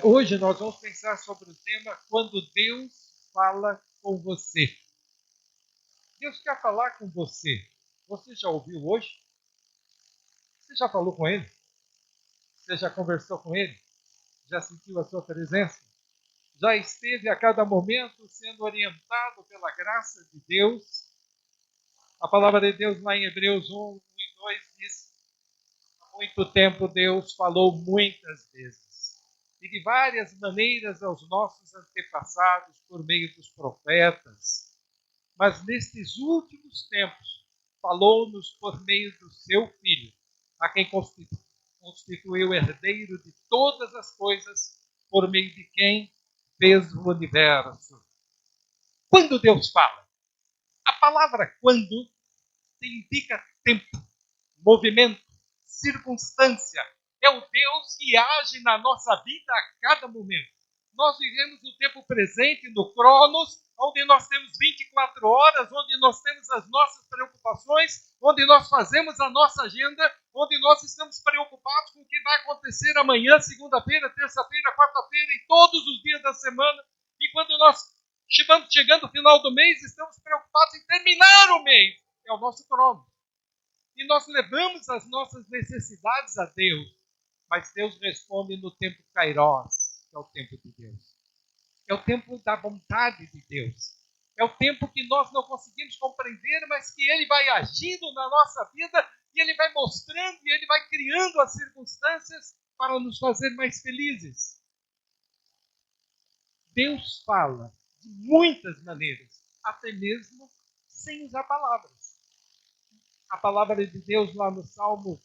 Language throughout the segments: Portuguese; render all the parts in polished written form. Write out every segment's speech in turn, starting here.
Hoje nós vamos pensar sobre o tema quando Deus fala com você. Deus quer falar com você. Você já ouviu hoje? Você já falou com Ele? Você já conversou com Ele? Já sentiu a sua presença? Já esteve a cada momento sendo orientado pela graça de Deus? A palavra de Deus lá em Hebreus 1 e 2 diz: há muito tempo Deus falou muitas vezes e de várias maneiras aos nossos antepassados por meio dos profetas. Mas nestes últimos tempos falou-nos por meio do seu Filho, a quem constituiu herdeiro de todas as coisas, por meio de quem fez o universo. Quando Deus fala, a palavra quando indica tempo, movimento, circunstância. É o Deus que age na nossa vida a cada momento. Nós vivemos o tempo presente no Cronos, onde nós temos 24 horas, onde nós temos as nossas preocupações, onde nós fazemos a nossa agenda, onde nós estamos preocupados com o que vai acontecer amanhã, segunda-feira, terça-feira, quarta-feira e todos os dias da semana. E quando nós estamos chegando ao final do mês, estamos preocupados em terminar o mês. É o nosso Cronos. E nós levamos as nossas necessidades a Deus, mas Deus responde no tempo Kairos, que é o tempo de Deus. É o tempo da vontade de Deus. É o tempo que nós não conseguimos compreender, mas que Ele vai agindo na nossa vida e Ele vai mostrando e Ele vai criando as circunstâncias para nos fazer mais felizes. Deus fala de muitas maneiras, até mesmo sem usar palavras. A palavra de Deus lá no Salmo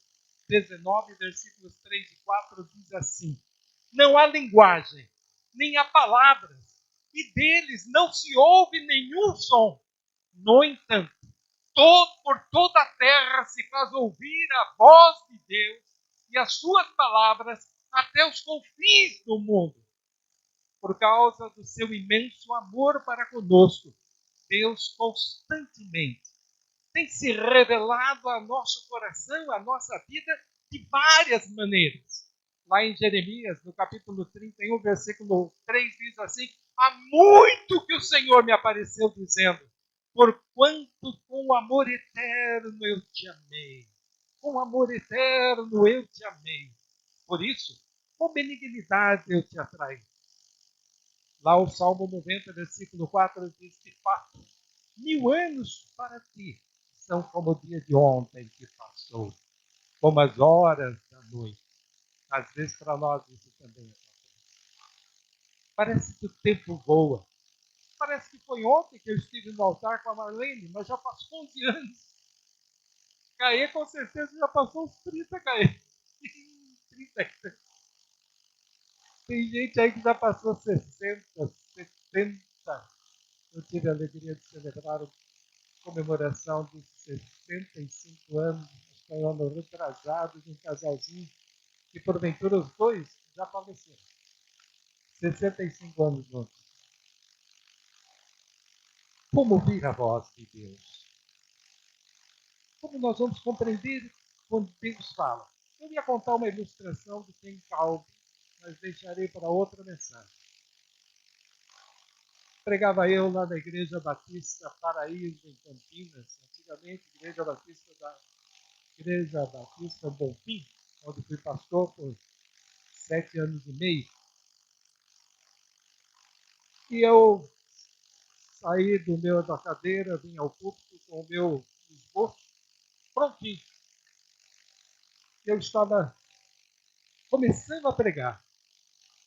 19, versículos 3 e 4 diz assim: não há linguagem, nem há palavras, e deles não se ouve nenhum som. No entanto, por toda a terra se faz ouvir a voz de Deus e as suas palavras até os confins do mundo. Por causa do seu imenso amor para conosco, Deus constantemente tem se revelado ao nosso coração, à nossa vida, de várias maneiras. Lá em Jeremias, no capítulo 31, versículo 3, diz assim: há muito que o Senhor me apareceu dizendo, porquanto com amor eterno eu te amei. Com amor eterno eu te amei. Por isso, com benignidade eu te atraí. Lá o Salmo 90, versículo 4, diz: de fato, 1000 anos para ti são como o dia de ontem que passou, como as horas da noite. Às vezes para nós isso também acontece. Parece que o tempo voa. Parece que foi ontem que eu estive no altar com a Marlene, mas já passou 11 anos. Caê com certeza já passou uns 30, Caê. 30. Tem gente aí que já passou 60, 70. Eu tive a alegria de celebrar a comemoração dos 65 anos, foi um ano retrasado, de um casalzinho, que porventura os dois já faleceram. 65 anos juntos. Como ouvir a voz de Deus? Como nós vamos compreender quando Deus fala? Eu ia contar uma ilustração de quem calme, mas deixarei para outra mensagem. Pregava eu lá na Igreja Batista Paraíso, em Campinas, antigamente Igreja Batista Bonfim, onde fui pastor por 7 anos e meio. E eu saí da cadeira, vim ao púlpito com o meu esboço prontinho. Eu estava começando a pregar.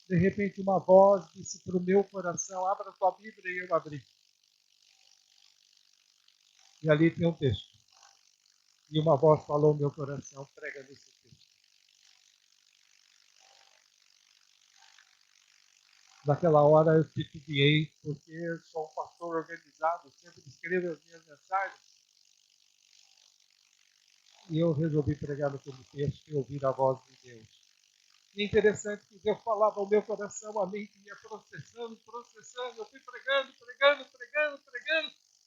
De repente uma voz disse para o meu coração: abra a tua Bíblia, e eu abri. E ali tem um texto. E uma voz falou no meu coração: prega nesse texto. Naquela hora eu titubeei, porque eu sou um pastor organizado, sempre escrevo as minhas mensagens. E eu resolvi pregar naquele texto e ouvir a voz de Deus. E é interessante que Deus falava ao meu coração, a mente ia processando. Eu fui pregando.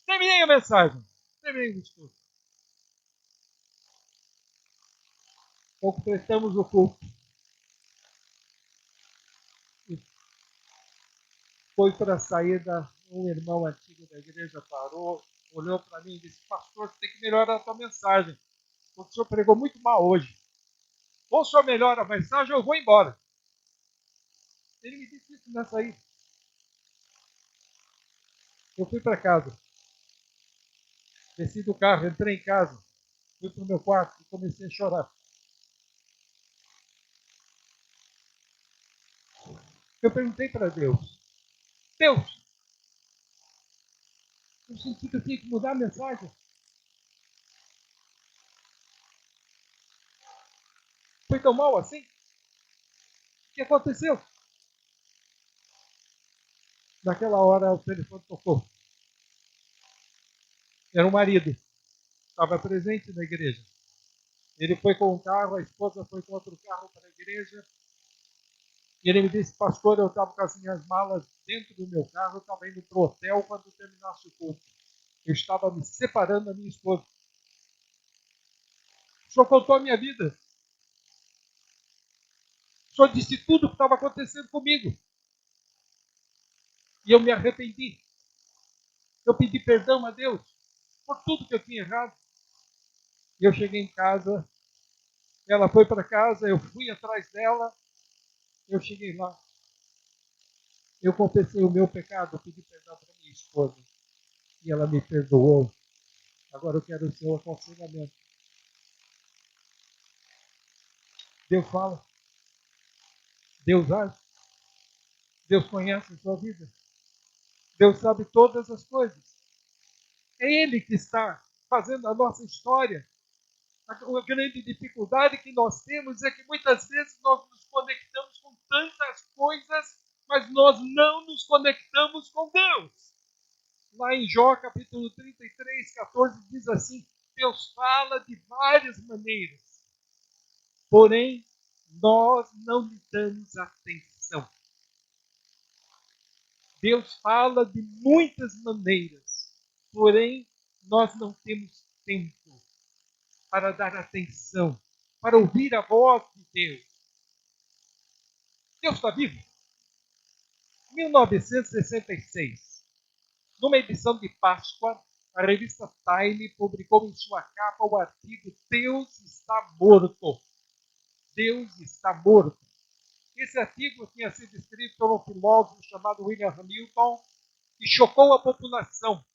Terminei a mensagem. Terminei o estudo. Completamos o culto. Foi para a saída, um irmão antigo da igreja parou, olhou para mim e disse: pastor, você tem que melhorar a tua mensagem. O senhor pregou muito mal hoje. Ou o senhor melhora a mensagem ou eu vou embora. Ele me disse isso na saída. Eu fui para casa. Desci do carro, entrei em casa. Fui para o meu quarto e comecei a chorar. Eu perguntei para Deus: Deus, eu senti que eu tinha que mudar a mensagem. Foi tão mal assim? O que aconteceu? Naquela hora o telefone tocou. Era um marido. Estava presente na igreja. Ele foi com um carro, a esposa foi com outro carro para a igreja. E ele me disse: pastor, eu estava com as minhas malas dentro do meu carro, eu estava indo para o hotel quando terminasse o culto. Eu estava me separando da minha esposa. O senhor contou a minha vida. O senhor disse tudo o que estava acontecendo comigo. E eu me arrependi. Eu pedi perdão a Deus por tudo que eu tinha errado. E eu cheguei em casa, ela foi para casa, eu fui atrás dela, eu cheguei lá. Eu confessei o meu pecado, pedi perdão para minha esposa. E ela me perdoou. Agora eu quero o seu aconselhamento. Deus fala. Deus age. Deus conhece a sua vida. Deus sabe todas as coisas. É Ele que está fazendo a nossa história. A grande dificuldade que nós temos é que muitas vezes nós nos conectamos com tantas coisas, mas nós não nos conectamos com Deus. Lá em Jó, capítulo 33, 14, diz assim: Deus fala de várias maneiras, porém nós não lhe damos atenção. Deus fala de muitas maneiras, porém nós não temos tempo para dar atenção, para ouvir a voz de Deus. Deus está vivo. 1966, numa edição de Páscoa, a revista Time publicou em sua capa o artigo Deus está morto. Deus está morto. Esse artigo tinha sido escrito por um filósofo chamado William Hamilton e chocou a população,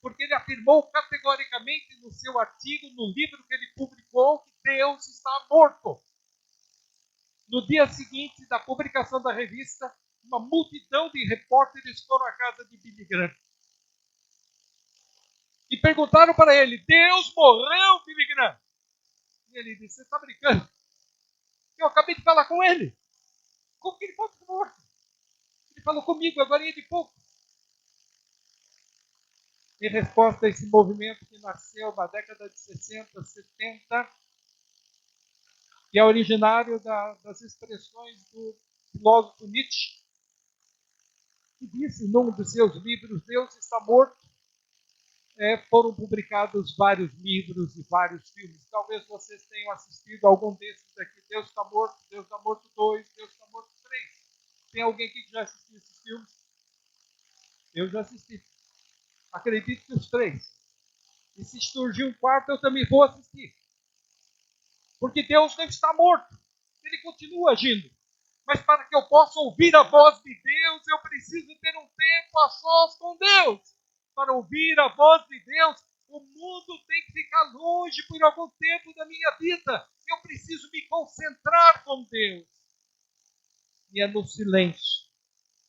porque ele afirmou categoricamente no seu artigo, no livro que ele publicou, que Deus está morto. No dia seguinte da publicação da revista, uma multidão de repórteres foram à casa de Billy Graham e perguntaram para ele: Deus morreu, Billy Graham? E ele disse: você está brincando? Eu acabei de falar com ele. Como que ele pode estar morto? Ele falou comigo agora de pouco. Em resposta a esse movimento que nasceu na década de 60, 70, que é originário das expressões do filósofo Nietzsche, que disse num dos seus livros, Deus está morto, foram publicados vários livros e vários filmes. Talvez vocês tenham assistido algum desses aqui. Deus está morto 2, Deus está morto 3. Tem alguém aqui que já assistiu esses filmes? Eu já assisti. Acredito que os 3. E se surgir um quarto, eu também vou assistir. Porque Deus não está morto. Ele continua agindo. Mas para que eu possa ouvir a voz de Deus, eu preciso ter um tempo a sós com Deus. Para ouvir a voz de Deus, o mundo tem que ficar longe por algum tempo da minha vida. Eu preciso me concentrar com Deus. E é no silêncio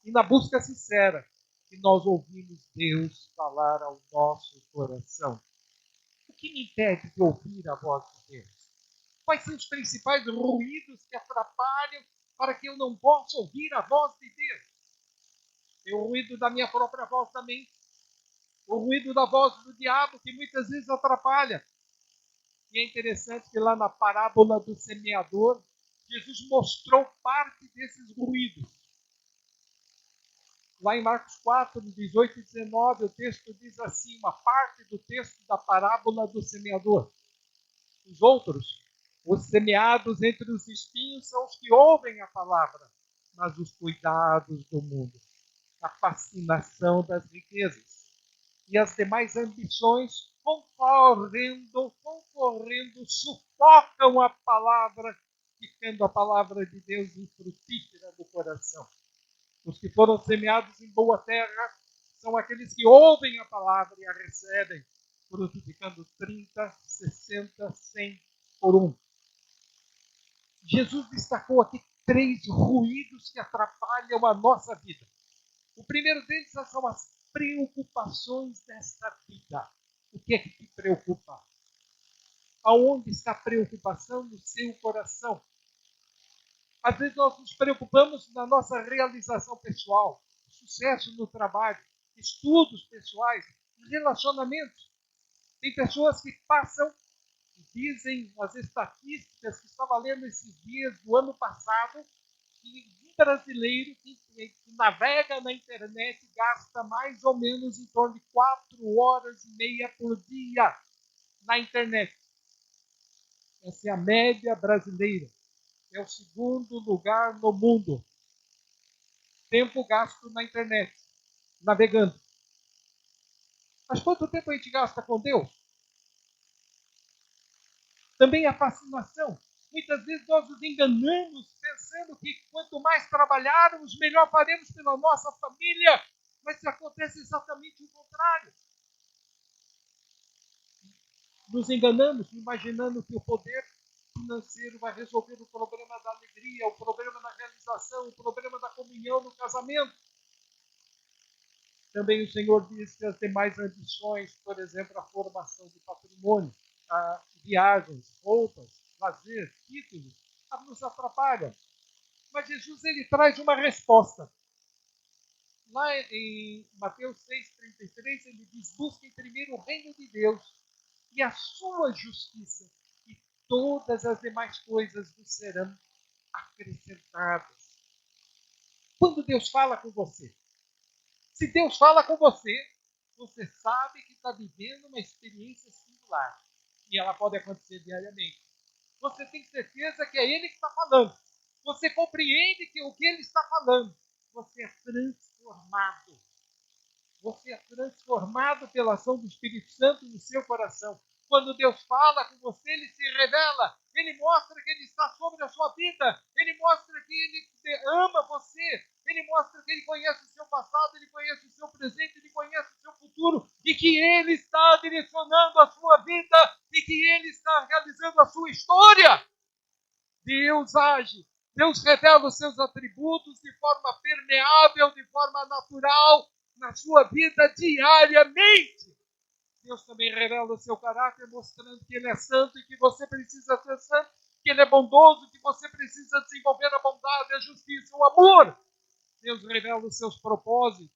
e na busca sincera que nós ouvimos Deus falar ao nosso coração. O que me impede de ouvir a voz de Deus? Quais são os principais ruídos que atrapalham para que eu não possa ouvir a voz de Deus? Tem o ruído da minha própria voz também. O ruído da voz do diabo, que muitas vezes atrapalha. E é interessante que lá na parábola do semeador, Jesus mostrou parte desses ruídos. Lá em Marcos 4, 18 e 19, o texto diz assim, uma parte do texto da parábola do semeador. Os outros, os semeados entre os espinhos, são os que ouvem a palavra, mas os cuidados do mundo. a fascinação das riquezas. E as demais ambições, concorrendo, sufocam a palavra, ficando a palavra de Deus infrutífera no coração. Os que foram semeados em boa terra são aqueles que ouvem a palavra e a recebem, frutificando 30, 60, 100 por um. Jesus destacou aqui 3 ruídos que atrapalham a nossa vida. O primeiro deles são as preocupações desta vida. O que é que te preocupa? Aonde está a preocupação no seu coração? Às vezes nós nos preocupamos na nossa realização pessoal, sucesso no trabalho, estudos pessoais, relacionamentos. Tem pessoas que passam, dizem as estatísticas que estava lendo esses dias do ano passado, que um brasileiro que navega na internet gasta mais ou menos em torno de 4 horas e meia por dia na internet. Essa é a média brasileira. É o 2º lugar no mundo. Tempo gasto na internet, navegando. Mas quanto tempo a gente gasta com Deus? Também a fascinação. Muitas vezes nós nos enganamos pensando que quanto mais trabalharmos, melhor faremos pela nossa família. Mas acontece exatamente o contrário. Nos enganamos imaginando que o poder financeiro vai resolver o problema da alegria, o problema da realização, o problema da comunhão no casamento. Também o Senhor diz que as demais ambições, por exemplo, a formação de patrimônio, viagens, roupas, lazer, títulos, nos atrapalham. Mas Jesus ele traz uma resposta. Lá em Mateus 6,33, ele diz: busquem primeiro o reino de Deus e a sua justiça, e todas as demais coisas vos serão acrescentadas. Quando Deus fala com você, se Deus fala com você, você sabe que está vivendo uma experiência singular. E ela pode acontecer diariamente. Você tem certeza que é Ele que está falando. Você compreende que o que Ele está falando. Você é transformado. Você é transformado pela ação do Espírito Santo no seu coração. Quando Deus fala com você, Ele se revela. Ele mostra que Ele está sobre a sua vida. Ele mostra que Ele ama você. Ele mostra que Ele conhece o seu passado, Ele conhece o seu presente, Ele conhece o seu futuro. E que Ele está direcionando a sua vida. E que Ele está realizando a sua história. Deus age. Deus revela os seus atributos de forma permeável, de forma natural, na sua vida diariamente. Deus também revela o seu caráter, mostrando que Ele é santo e que você precisa ser santo, que Ele é bondoso, que você precisa desenvolver a bondade, a justiça, o amor. Deus revela os seus propósitos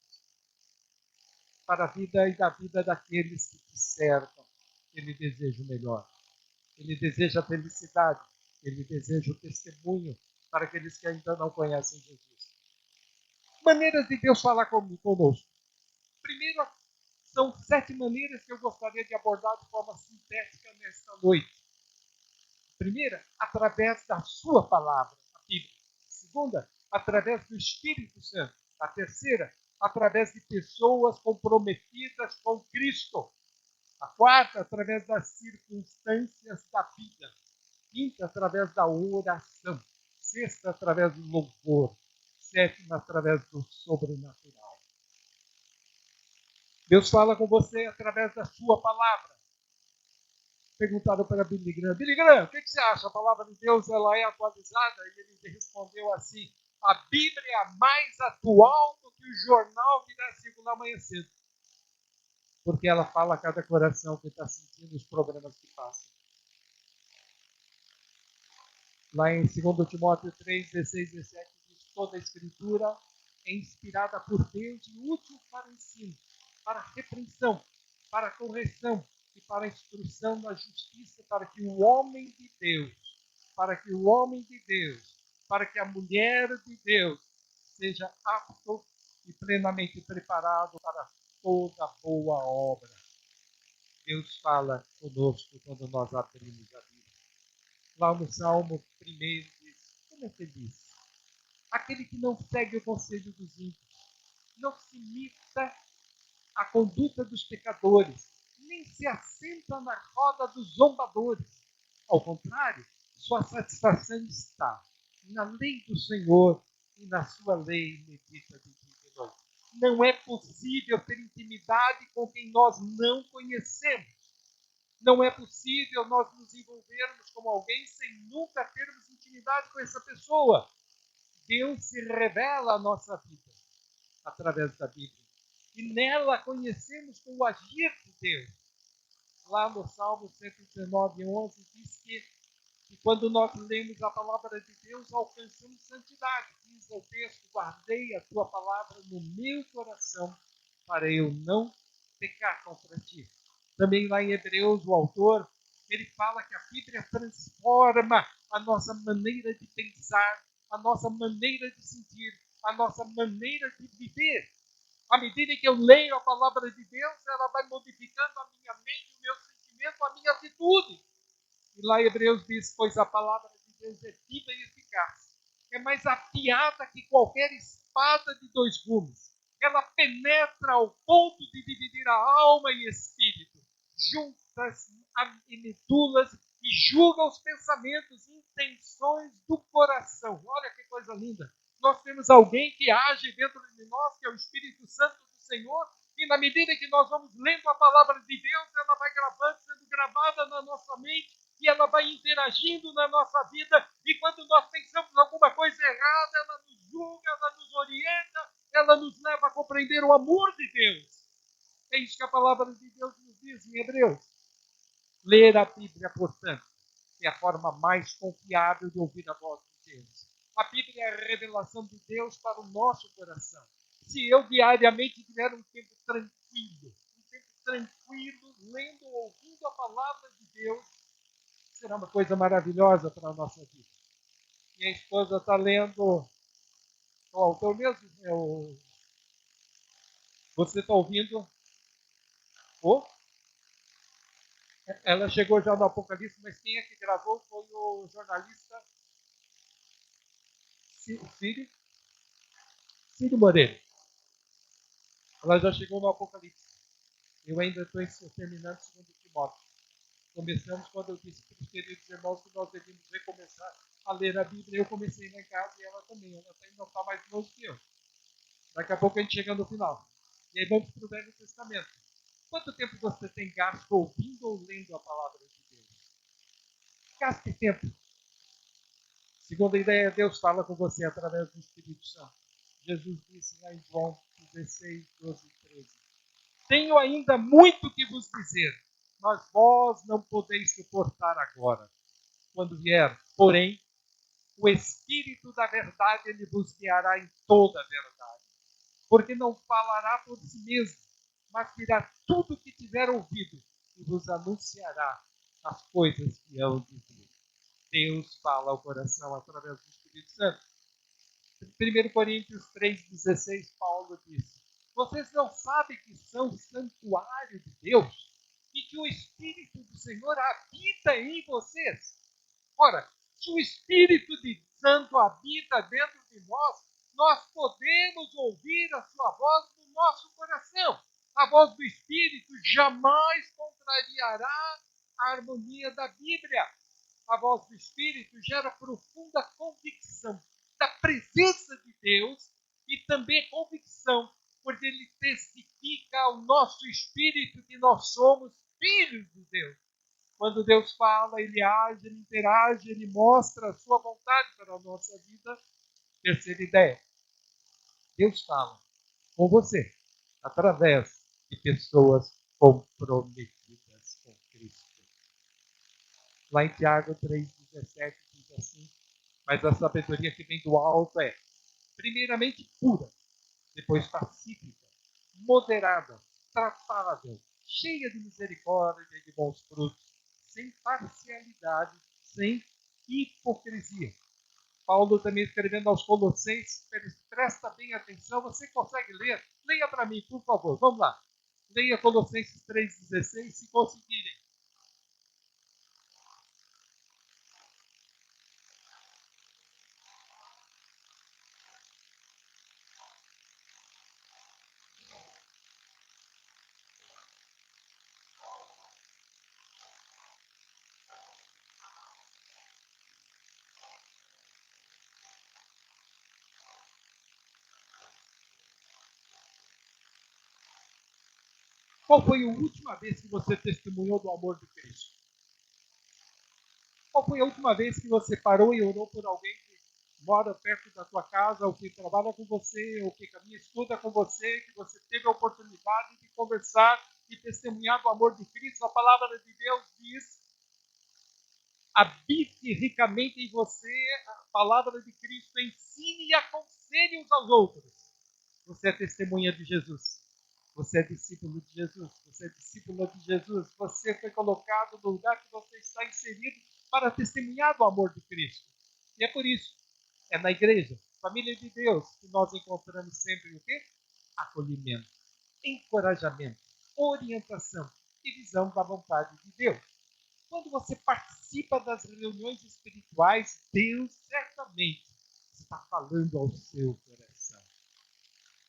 para a vida e da vida daqueles que te cercam. Ele deseja o melhor. Ele deseja a felicidade. Ele deseja o testemunho para aqueles que ainda não conhecem Jesus. Maneiras de Deus falar conosco. Primeiro, são 7 maneiras que eu gostaria de abordar de forma sintética nesta noite. Primeira, através da sua palavra, a Bíblia. Segunda, através do Espírito Santo. A terceira, através de pessoas comprometidas com Cristo. A quarta, através das circunstâncias da vida. Quinta, através da oração. Sexta, através do louvor. Sétima, através do sobrenatural. Deus fala com você através da sua palavra. Perguntaram para Billy Graham: Billy Graham, o que você acha? A palavra de Deus ela é atualizada? E ele respondeu assim: a Bíblia é mais atual do que o jornal que dá circular amanhã cedo. Porque ela fala a cada coração que está sentindo os problemas que passam. Lá em 2 Timóteo 3, 16 e 17, diz: toda a Escritura é inspirada por Deus e útil para o ensino, para a repreensão, para a correção e para a instrução na justiça, para que o homem de Deus, para que a mulher de Deus seja apto e plenamente preparado para toda boa obra. Deus fala conosco quando nós abrimos a Bíblia. Lá no Salmo 1 diz: como é feliz aquele que não segue o conselho dos ímpios, não se imita a conduta dos pecadores, nem se assenta na roda dos zombadores. Ao contrário, sua satisfação está na lei do Senhor e na sua lei medita de dia e de noite. Não é possível ter intimidade com quem nós não conhecemos. Não é possível nós nos envolvermos com alguém sem nunca termos intimidade com essa pessoa. Deus se revela à nossa vida através da Bíblia. E nela conhecemos o agir de Deus. Lá no Salmo 119, 11, diz que quando nós lemos a palavra de Deus, alcançamos santidade. Diz o texto: guardei a tua palavra no meu coração, para eu não pecar contra ti. Também lá em Hebreus, o autor, ele fala que a Bíblia transforma a nossa maneira de pensar, a nossa maneira de sentir, a nossa maneira de viver. À medida que eu leio a palavra de Deus, ela vai modificando a minha mente, o meu sentimento, a minha atitude. E lá em Hebreus diz: pois a palavra de Deus é viva e eficaz. É mais afiada que qualquer espada de dois gumes. Ela penetra ao ponto de dividir a alma e espírito, juntas e medulas, e julga os pensamentos e intenções do coração. Olha que coisa linda. Nós temos alguém que age dentro de nós, que é o Espírito Santo do Senhor, e na medida que nós vamos lendo a palavra de Deus, ela vai gravando, sendo gravada na nossa mente, e ela vai interagindo na nossa vida, e quando nós pensamos alguma coisa errada, ela nos julga, ela nos orienta, ela nos leva a compreender o amor de Deus. É isso que a palavra de Deus nos diz em Hebreus. Ler a Bíblia, portanto, é a forma mais confiável de ouvir a voz de Deus. A Bíblia é a revelação de Deus para o nosso coração. Se eu diariamente tiver um tempo tranquilo, lendo, ouvindo a palavra de Deus, será uma coisa maravilhosa para a nossa vida. Minha esposa está lendo o autor mesmo. Você está ouvindo? Oh? Ela chegou já no Apocalipse, mas quem é que gravou foi o jornalista Círio Moreira. Ela já chegou no Apocalipse. Eu ainda estou terminando o segundo Timóteo. Começamos quando eu disse para os queridos irmãos que nós devíamos recomeçar a ler a Bíblia. Eu comecei lá em casa e ela também. Ela ainda está mais longe que eu. Daqui a pouco a gente chega no final. E aí vamos para o Velho Testamento. Quanto tempo você tem gasto ouvindo ou lendo a palavra de Deus? Gaste tempo. Segunda ideia, Deus fala com você através do Espírito Santo. Jesus disse lá em João 16, 12 e 13. Tenho ainda muito que vos dizer, mas vós não podeis suportar agora. Quando vier, porém, o Espírito da verdade, ele vos guiará em toda a verdade. Porque não falará por si mesmo, mas dirá tudo o que tiver ouvido e vos anunciará as coisas que hão de vir. Deus fala ao coração através do Espírito Santo. Em 1 Coríntios 3,16, Paulo diz: vocês não sabem que são santuário de Deus e que o Espírito do Senhor habita em vocês? Ora, se o Espírito de Santo habita dentro de nós, nós podemos ouvir a sua voz no nosso coração. A voz do Espírito jamais contrariará a harmonia da Bíblia. A voz do Espírito gera profunda convicção da presença de Deus e também convicção, porque ele testifica ao nosso espírito que nós somos filhos de Deus. Quando Deus fala, ele age, ele interage, ele mostra a sua vontade para a nossa vida. Terceira ideia, Deus fala com você através de pessoas comprometidas com Cristo. Lá em Tiago 3,17 diz assim: mas a sabedoria que vem do alto é, primeiramente, pura, depois pacífica, moderada, tratável, cheia de misericórdia e de bons frutos, sem parcialidade, sem hipocrisia. Paulo também escrevendo aos Colossenses, presta bem atenção, você consegue ler? Leia para mim, por favor, vamos lá. Leia Colossenses 3,16, se conseguirem. Qual foi a última vez que você testemunhou do amor de Cristo? Qual foi a última vez que você parou e orou por alguém que mora perto da tua casa, ou que trabalha com você, ou que caminha, estuda com você, que você teve a oportunidade de conversar e testemunhar do amor de Cristo? A palavra de Deus diz: habite ricamente em você a palavra de Cristo, ensine e aconselhe uns aos outros. Você é testemunha de Jesus. Você é discípulo de Jesus. Você é discípula de Jesus. Você foi colocado no lugar que você está inserido para testemunhar do amor de Cristo. E é por isso, é na igreja, família de Deus, que nós encontramos sempre o quê? Acolhimento, encorajamento, orientação e visão da vontade de Deus. Quando você participa das reuniões espirituais, Deus certamente está falando ao seu coração.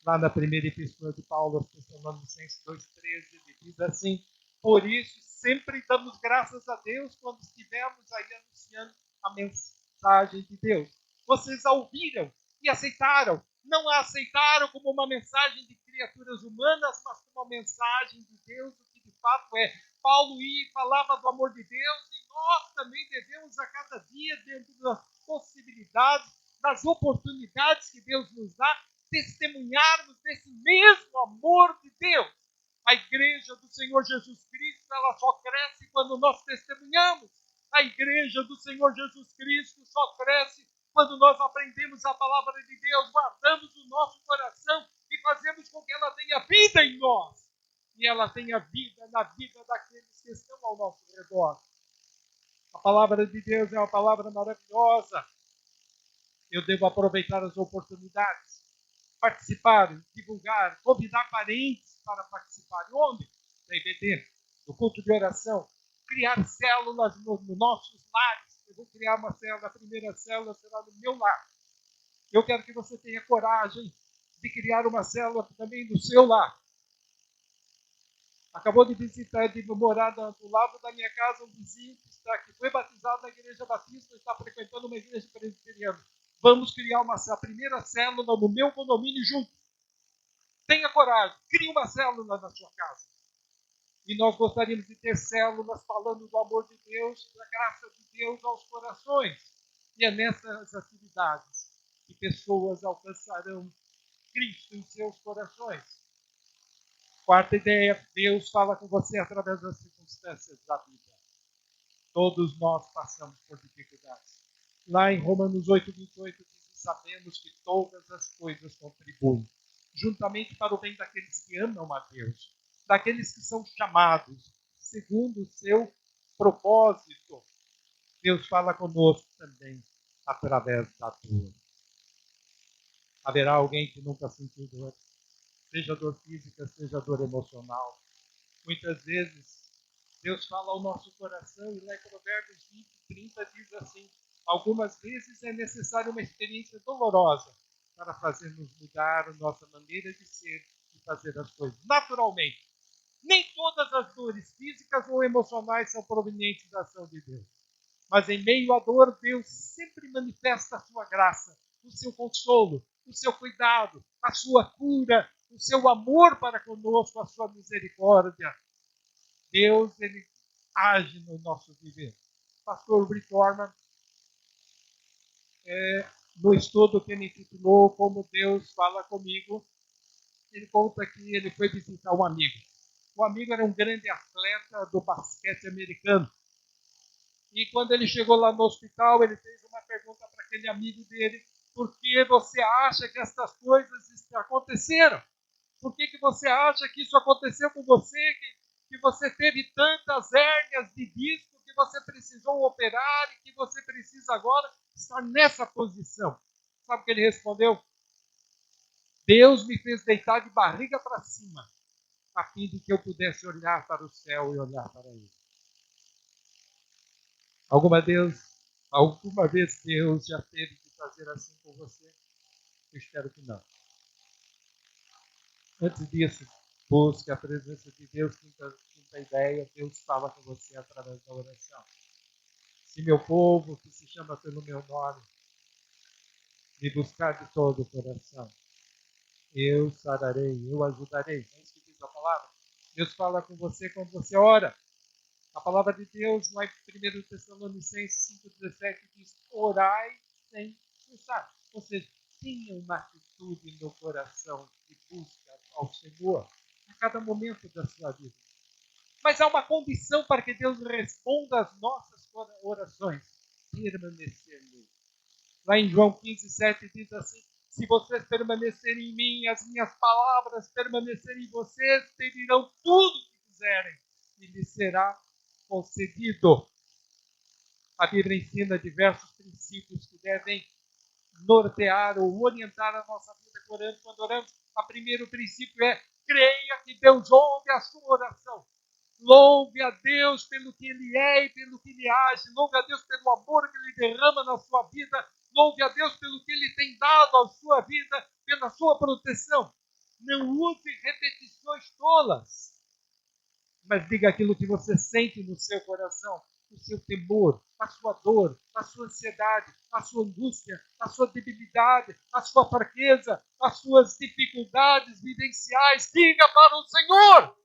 Lá na primeira epístola de Paulo aos Tessalonicenses 2,13, ele diz assim: por isso, sempre damos graças a Deus quando estivermos aí anunciando a mensagem de Deus. Vocês a ouviram e aceitaram. Não a aceitaram como uma mensagem de criaturas humanas, mas como uma mensagem de Deus, o que de fato é. Paulo ia e falava do amor de Deus, e nós também devemos a cada dia, dentro das possibilidades, das oportunidades que Deus nos dá, testemunharmos desse mesmo amor de Deus. A igreja do Senhor Jesus Cristo, ela só cresce quando nós testemunhamos. A igreja do Senhor Jesus Cristo só cresce quando nós aprendemos a palavra de Deus, guardamos o nosso coração e fazemos com que ela tenha vida em nós. E ela tenha vida na vida daqueles que estão ao nosso redor. A palavra de Deus é uma palavra maravilhosa. Eu devo aproveitar as oportunidades, participar, divulgar, convidar parentes para participar. Onde? Na IBD, no culto de oração. Criar células nos nossos lares. Eu vou criar uma célula, a primeira célula será no meu lar. Eu quero que você tenha coragem de criar uma célula também no seu lar. Acabou de visitar, de morar do lado da minha casa, um vizinho que foi batizado na igreja batista, está frequentando uma igreja presbiteriana. Vamos criar a primeira célula no meu condomínio junto. Tenha coragem, crie uma célula na sua casa. E nós gostaríamos de ter células falando do amor de Deus, da graça de Deus aos corações. E é nessas atividades que pessoas alcançarão Cristo em seus corações. Quarta ideia, Deus fala com você através das circunstâncias da vida. Todos nós passamos por dificuldades. Lá em Romanos 8:28 diz: sabemos que todas as coisas contribuem, juntamente para o bem daqueles que amam a Deus, daqueles que são chamados segundo o seu propósito. Deus fala conosco também através da dor. Haverá alguém que nunca sentiu dor? Seja dor física, seja dor emocional. Muitas vezes, Deus fala ao nosso coração, e lá em Provérbios 20:30 diz assim: algumas vezes é necessária uma experiência dolorosa para fazer-nos mudar a nossa maneira de ser e fazer as coisas. Naturalmente, nem todas as dores físicas ou emocionais são provenientes da ação de Deus. Mas em meio à dor, Deus sempre manifesta a sua graça, o seu consolo, o seu cuidado, a sua cura, o seu amor para conosco, a sua misericórdia. Deus, ele age no nosso viver. Pastor Rick Warman, no estudo que ele intitulou Como Deus Fala Comigo, ele conta que ele foi visitar um amigo. O amigo era um grande atleta do basquete americano. E quando ele chegou lá no hospital, ele fez uma pergunta para aquele amigo dele: por que você acha que essas coisas aconteceram? Por que você acha que isso aconteceu com você, que você teve tantas hérnias de disco, que você precisou operar e que você precisa agora estar nessa posição? Sabe o que ele respondeu? Deus me fez deitar de barriga para cima, a fim de que eu pudesse olhar para o céu e olhar para ele. Alguma vez Deus já teve que fazer assim com você? Eu espero que não. Antes disso, busque a presença de Deus. Quinta ideia, Deus fala com você através da oração. Se meu povo, que se chama pelo meu nome, me buscar de todo o coração, eu sararei, eu ajudarei. É isso que diz a palavra. Deus fala com você quando você ora. A palavra de Deus, lá em 1 Tessalonicenses 5,17, diz: orai sem cessar. Ou seja, tenha uma atitude no coração de busca ao Senhor a cada momento da sua vida. Mas há uma condição para que Deus responda às nossas orações: permanecer nele. Lá em João 15,7 diz assim: se vocês permanecerem em mim, as minhas palavras permanecerem em vocês, pedirão tudo o que quiserem e lhes será concedido. A Bíblia ensina diversos princípios que devem nortear ou orientar a nossa vida quando oramos. O primeiro princípio é: creia que Deus ouve a sua oração. Louve a Deus pelo que Ele é e pelo que Ele age. Louve a Deus pelo amor que Ele derrama na sua vida. Louve a Deus pelo que Ele tem dado à sua vida, pela sua proteção. Não use repetições tolas, mas diga aquilo que você sente no seu coração, o seu temor, a sua dor, a sua ansiedade, a sua angústia, a sua debilidade, a sua fraqueza, as suas dificuldades vivenciais. Diga para o Senhor.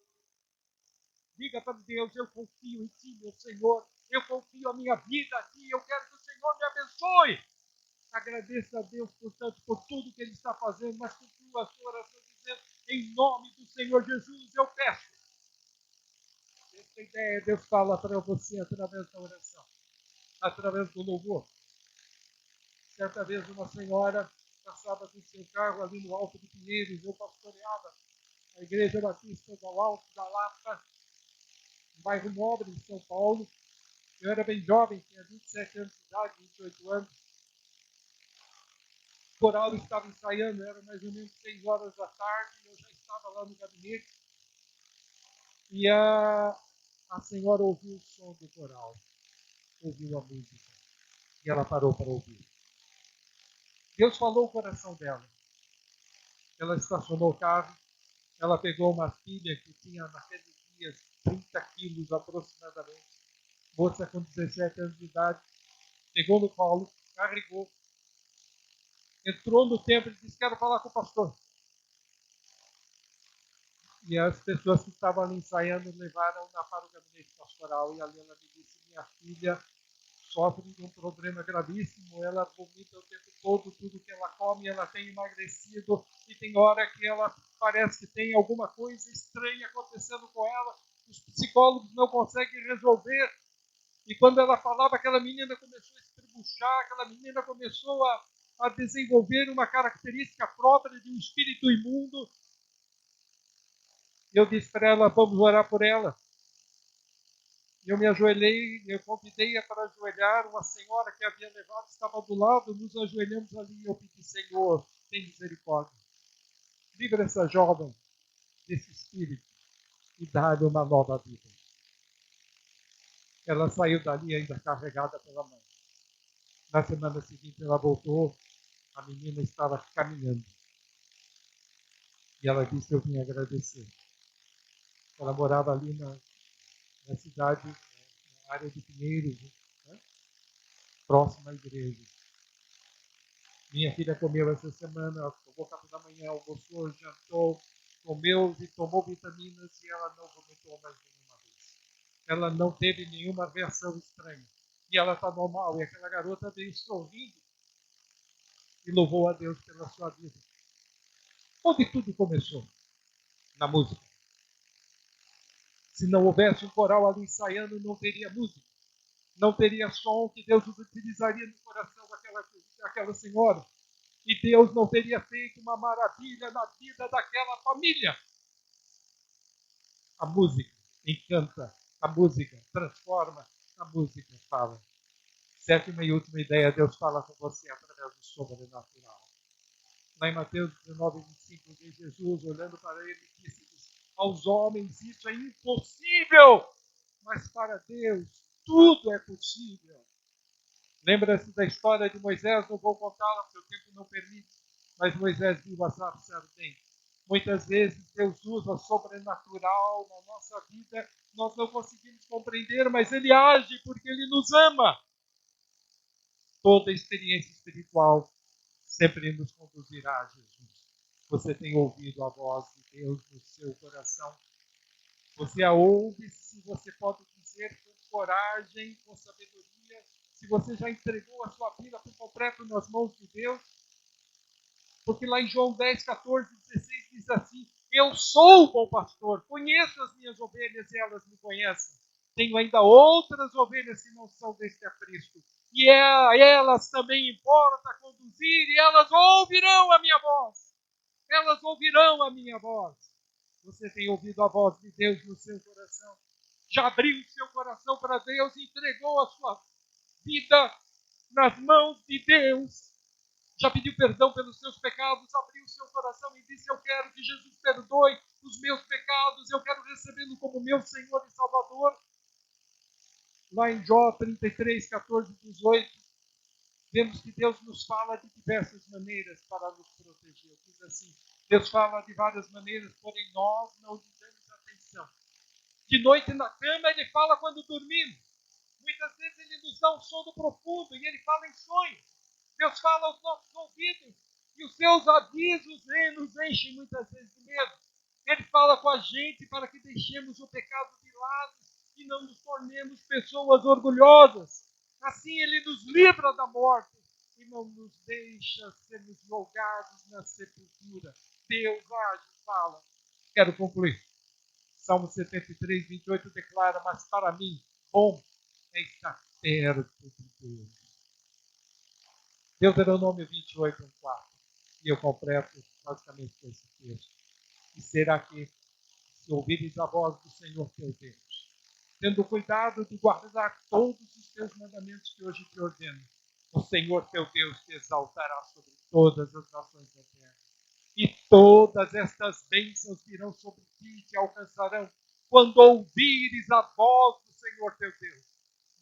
Diga para Deus: eu confio em Ti, meu Senhor. Eu confio a minha vida a Ti. Eu quero que o Senhor me abençoe. Agradeça a Deus, portanto, por tudo que Ele está fazendo, mas conclua a sua oração dizendo: em nome do Senhor Jesus, eu peço. Essa ideia Deus fala para você através da oração, através do louvor. Certa vez uma senhora passava com seu carro ali no Alto de Pinheiros. Eu pastoreava a Igreja Batista do Alto da Lapa, no bairro Nobre, em São Paulo. Eu era bem jovem, tinha 27 anos de idade, 28 anos. O coral estava ensaiando, era mais ou menos 6 horas da tarde, eu já estava lá no gabinete. E a senhora ouviu o som do coral, ouviu a música, e ela parou para ouvir. Deus falou o coração dela. Ela estacionou o carro, ela pegou uma filha que tinha naqueles dias 30 quilos aproximadamente, moça com 17 anos de idade, pegou no colo, carregou, entrou no templo e disse: quero falar com o pastor. E as pessoas que estavam ali ensaiando levaram-na para o gabinete pastoral. E ali ela me disse: minha filha sofre de um problema gravíssimo, ela vomita o tempo todo, tudo que ela come, ela tem emagrecido, e tem hora que ela parece que tem alguma coisa estranha acontecendo com ela, os psicólogos não conseguem resolver. E quando ela falava, aquela menina começou a estrebuchar, aquela menina começou a desenvolver uma característica própria de um espírito imundo. E eu disse para ela: vamos orar por ela. Eu me ajoelhei, eu convidei-a para ajoelhar. Uma senhora que havia levado estava do lado, nos ajoelhamos ali e eu pedi: Senhor, tem misericórdia. Livra essa jovem desse espírito e dá-lhe uma nova vida. Ela saiu dali ainda carregada pela mão. Na semana seguinte ela voltou, a menina estava caminhando. E ela disse: eu vim agradecer. Ela morava ali na cidade, na área de Pinheiros, né? Próxima à igreja. Minha filha comeu essa semana, tomou café da manhã, almoçou, jantou, comeu e tomou vitaminas e ela não vomitou mais nenhuma vez. Ela não teve nenhuma reação estranha. E ela está normal. E aquela garota veio sorrindo e louvou a Deus pela sua vida. Onde tudo começou? Na música. Se não houvesse um coral ali ensaiando, não teria música. Não teria som que Deus utilizaria no coração daquela senhora. E Deus não teria feito uma maravilha na vida daquela família. A música encanta, a música transforma, a música fala. Sétima e última ideia: Deus fala com você através do sobrenatural. Lá em Mateus 19, 25, diz Jesus, olhando para ele, disse: aos homens isso é impossível, mas para Deus tudo é possível. Lembra-se da história de Moisés? Não vou contá-la porque o tempo não permite, mas Moisés viu a sarça ardente. Muitas vezes Deus usa o sobrenatural na nossa vida, nós não conseguimos compreender, mas Ele age porque Ele nos ama. Toda experiência espiritual sempre nos conduzirá a Jesus. Você tem ouvido a voz de Deus no seu coração? Você a ouve, se você pode dizer com coragem, com sabedoria, se você já entregou a sua vida por completo nas mãos de Deus. Porque lá em João 10, 14, 16 diz assim: eu sou o bom pastor, conheço as minhas ovelhas e elas me conhecem. Tenho ainda outras ovelhas que não são deste aprisco. E a elas também importa conduzir, e elas ouvirão a minha voz. Elas ouvirão a minha voz. Você tem ouvido a voz de Deus no seu coração? Já abriu o seu coração para Deus e entregou a sua vida nas mãos de Deus? Já pediu perdão pelos seus pecados, abriu o seu coração e disse: eu quero que Jesus perdoe os meus pecados, eu quero recebê-lo como meu Senhor e Salvador? Lá em Jó 33, 14, 18, vemos que Deus nos fala de diversas maneiras para nos proteger. Diz assim: Deus fala de várias maneiras, porém nós não lhe damos atenção. De noite na cama ele fala quando dormimos. Muitas vezes ele nos dá um sono profundo e ele fala em sonhos. Deus fala aos nossos ouvidos e os seus avisos nos enchem muitas vezes de medo. Ele fala com a gente para que deixemos o pecado de lado e não nos tornemos pessoas orgulhosas. Assim ele nos livra da morte e não nos deixa sermos jogados na sepultura. Deus age, fala. Quero concluir. Salmo 73, 28 declara: mas para mim, bom é estar perto de Deus. Deuteronômio 28, 1, 4. E eu completo basicamente com esse texto. E será que, se ouvires a voz do Senhor teu Deus, tendo cuidado de guardar todos os teus mandamentos que hoje te ordeno, o Senhor teu Deus te exaltará sobre todas as nações da terra. E todas estas bênçãos virão sobre ti e te alcançarão quando ouvires a voz do Senhor teu Deus.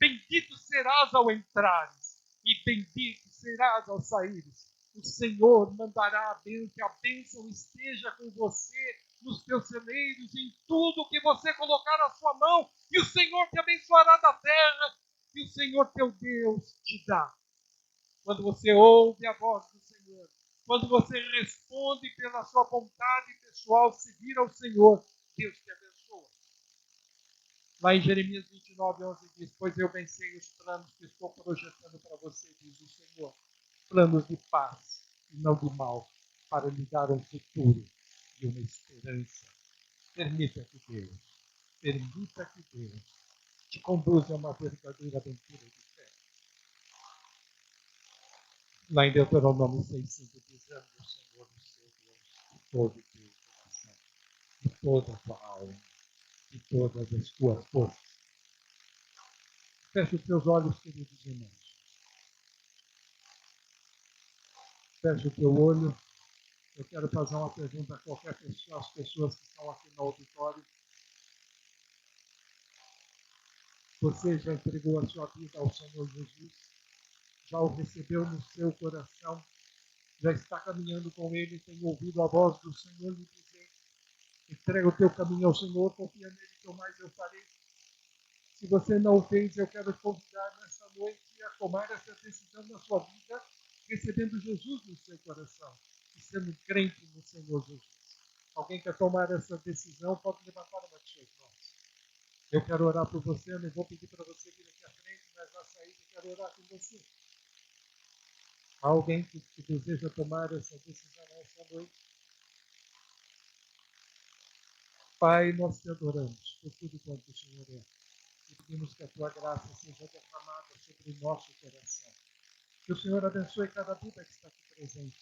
Bendito serás ao entrares e bendito serás ao saíres. O Senhor mandará que a bênção esteja com você nos teus celeiros, em tudo que você colocar a sua mão, e o Senhor te abençoará da terra, e o Senhor teu Deus te dá. Quando você ouve a voz do Senhor, quando você responde pela sua vontade pessoal, seguir ao Senhor, Deus te abençoa. Lá em Jeremias 29, 11 diz: pois eu vencei os planos que estou projetando para você, diz o Senhor. Planos de paz e não de mal, para lhe dar um futuro e uma esperança. Permita que Deus te conduza a uma verdadeira aventura de fé. Lá em Deuteronômio 6,5 diz: ame o Senhor, o seu Deus, de todo o teu coração, de toda a tua alma, de todas as tuas forças. Feche os teus olhos, queridos irmãos. Feche o teu olho. Eu quero fazer uma pergunta a qualquer pessoa, às pessoas que estão aqui no auditório. Você já entregou a sua vida ao Senhor Jesus? Já o recebeu no seu coração? Já está caminhando com Ele? Tem ouvido a voz do Senhor lhe dizer: entrega o teu caminho ao Senhor, confia nele, que eu mais eu farei. Se você não o fez, eu quero te convidar nessa noite a tomar essa decisão na sua vida, recebendo Jesus no seu coração e sendo crente no Senhor Jesus. Alguém quer tomar essa decisão, pode levantar uma de suas mãos. Eu quero orar por você, eu não vou pedir para você vir aqui à frente, mas na saída eu quero orar com você. Há alguém que deseja tomar essa decisão nessa noite? Pai, nós te adoramos por tudo quanto o Senhor é. E pedimos que a tua graça seja derramada sobre o nosso coração. Que o Senhor abençoe cada vida que está aqui presente.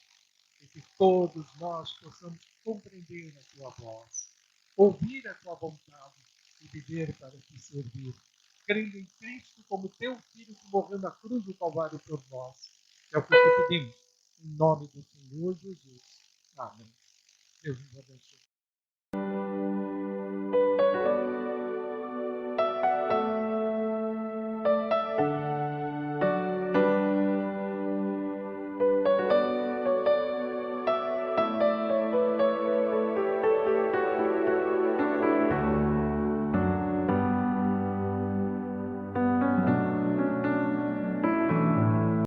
E que todos nós possamos compreender a tua voz, ouvir a tua vontade e viver para te servir, crendo em Cristo como teu Filho que morreu na cruz do Calvário por nós. É o que te pedimos, em nome do Senhor Jesus. Amém. Deus nos abençoe.